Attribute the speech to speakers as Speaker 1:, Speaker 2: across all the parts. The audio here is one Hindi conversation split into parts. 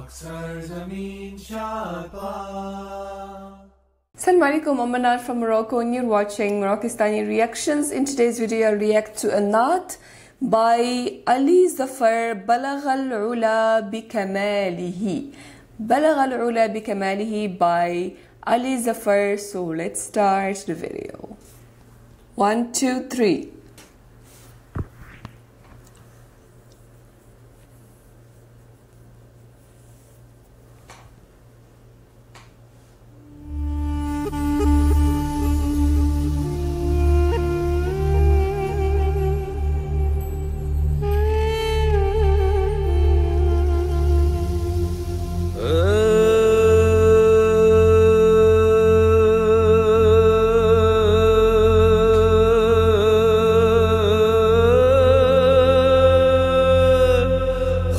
Speaker 1: Assalamu alaikum, I'm Manar from Morocco and you're watching Moroccistani Reactions. In today's video I'll react to a Naat by Ali Zafar, Balagh al-Ula bi Kamalihi. Balagh al-Ula bi Kamalihi by Ali Zafar. So let's start the video. 1, 2, 3.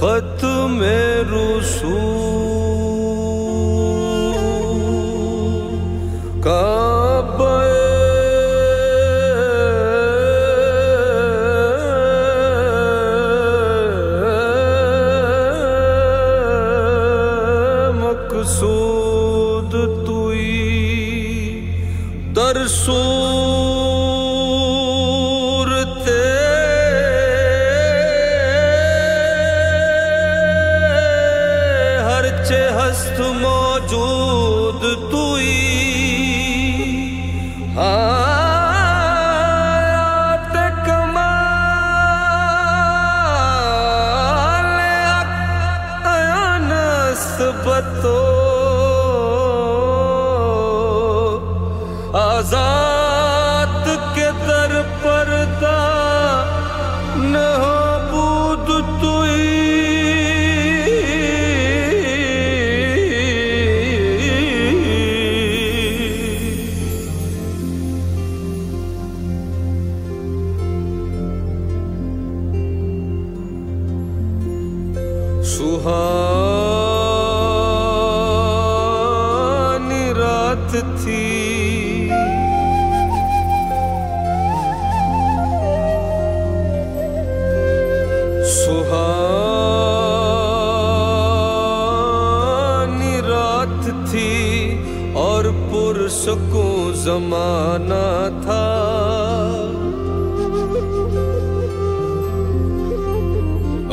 Speaker 2: खत्म रसूल काबा मकसूद तुई दरसू हस्त मौजूद तुई आयात कमाल नस्बतो आजाद के दर पर्दा न हो बूद तुई सुहानी रात थी सुहानी रात थी और पुरसुकून ज़माना था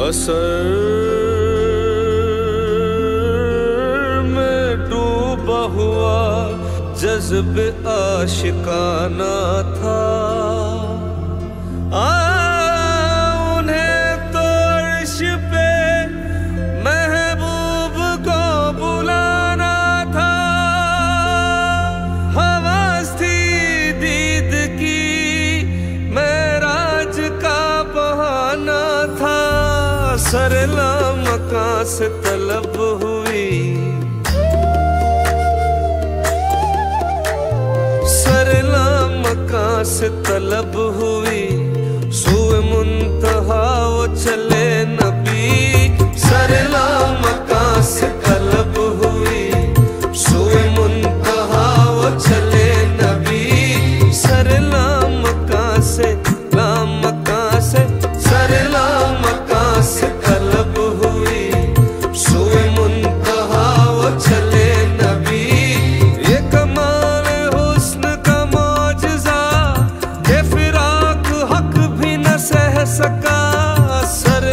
Speaker 2: असर हुआ जज्ब आशिकाना था उन्हें तो अर्श पे महबूब को बुलाना था हवस थी दीद की मेराज का बहाना था सरला मकां से तलब हुई मकां से तलब हुई सुए मुंतहा वो चले नबी सरला मकां से तलब हुई सुए मुंतहा वो चले नबी सरला मकां से सरला मकां से तलब हुई सुए मुंतहा वो चले नबी ये कमाल हुस्न सह सका सर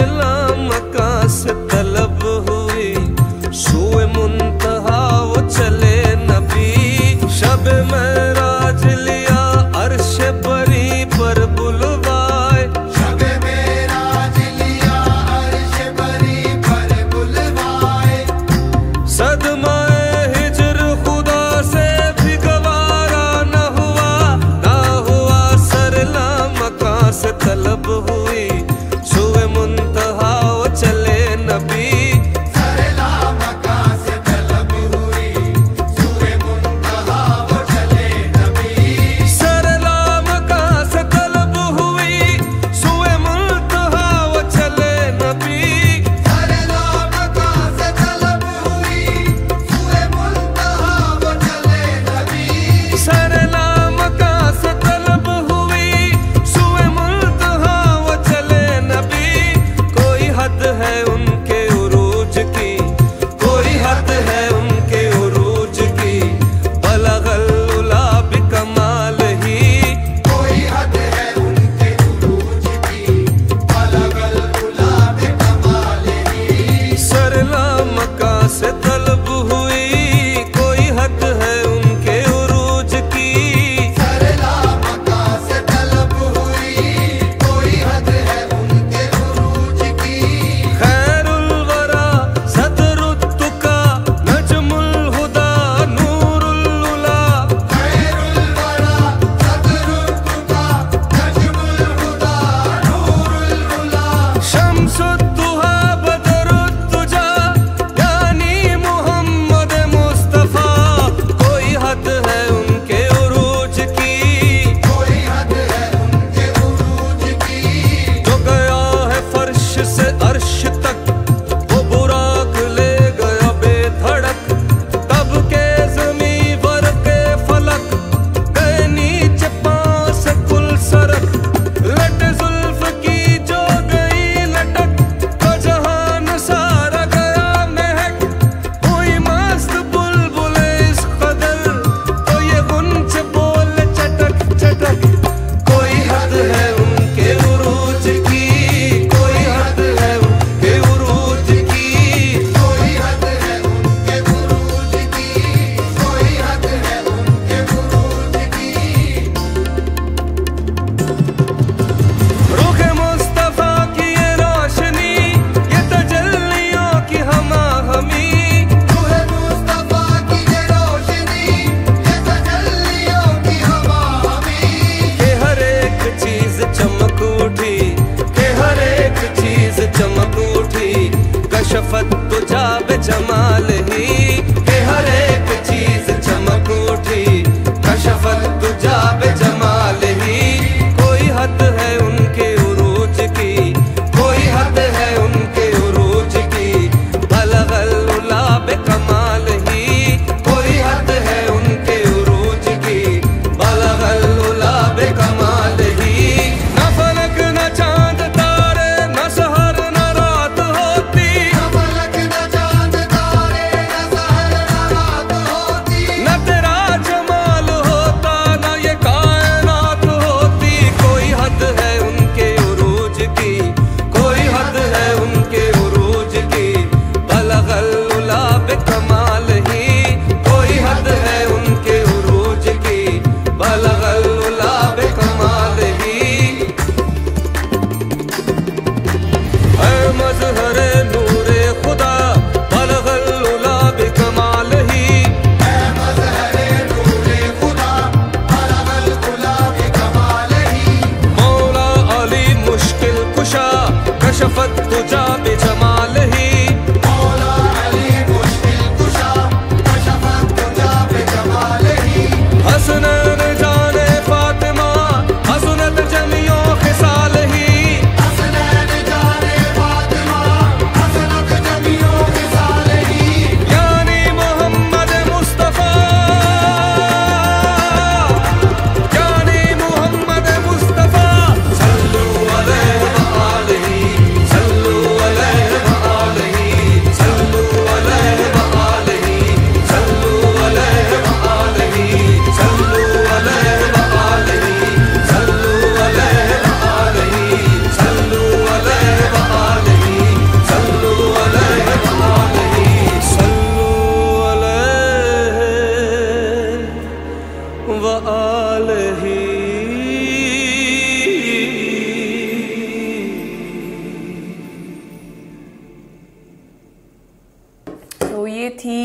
Speaker 1: थी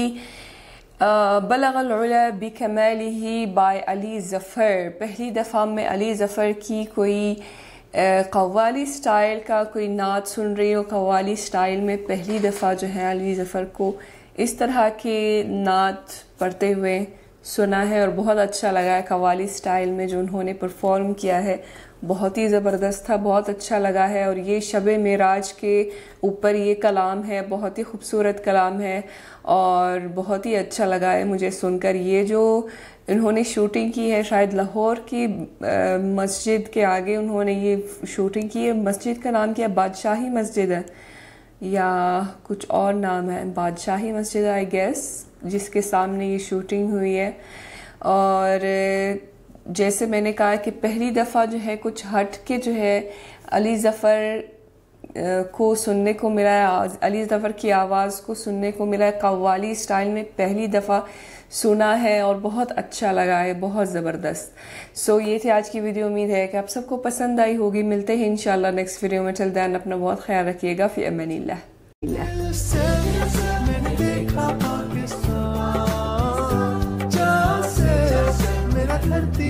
Speaker 1: बलगल उला बिकमालिही बाय अली ज़फ़र। पहली दफ़ा मैं अली ज़फ़र की कोई कव्वाली स्टाइल का कोई नात सुन रही हूँ। कव्वाली स्टाइल में पहली दफ़ा जो है अली ज़फ़र को इस तरह के नात पढ़ते हुए सुना है और बहुत अच्छा लगा है। कव्वाली स्टाइल में जो उन्होंने परफॉर्म किया है बहुत ही ज़बरदस्त था, बहुत अच्छा लगा है। और ये शब मेराज के ऊपर ये कलाम है, बहुत ही खूबसूरत कलाम है और बहुत ही अच्छा लगा है मुझे सुनकर। ये जो इन्होंने शूटिंग की है शायद लाहौर की मस्जिद के आगे उन्होंने ये शूटिंग की है। मस्जिद का नाम क्या है? बादशाही मस्जिद है या कुछ और नाम है? बादशाही मस्जिद आई गेस, जिसके सामने ये शूटिंग हुई है। और जैसे मैंने कहा कि पहली दफ़ा जो है कुछ हट के जो है अली ज़फ़र को सुनने को मिला है, अली ज़फ़र की आवाज़ को सुनने को मिला है। कव्वाली स्टाइल में पहली दफ़ा सुना है और बहुत अच्छा लगा है, बहुत ज़बरदस्त। सो ये थी आज की वीडियो। उम्मीद है कि आप सबको पसंद आई होगी। मिलते हैं इंशाल्लाह नेक्स्ट वीडियो में। टिल देन अपना बहुत ख्याल रखिएगा। फ़ी अमानिल्लाह।
Speaker 3: धरती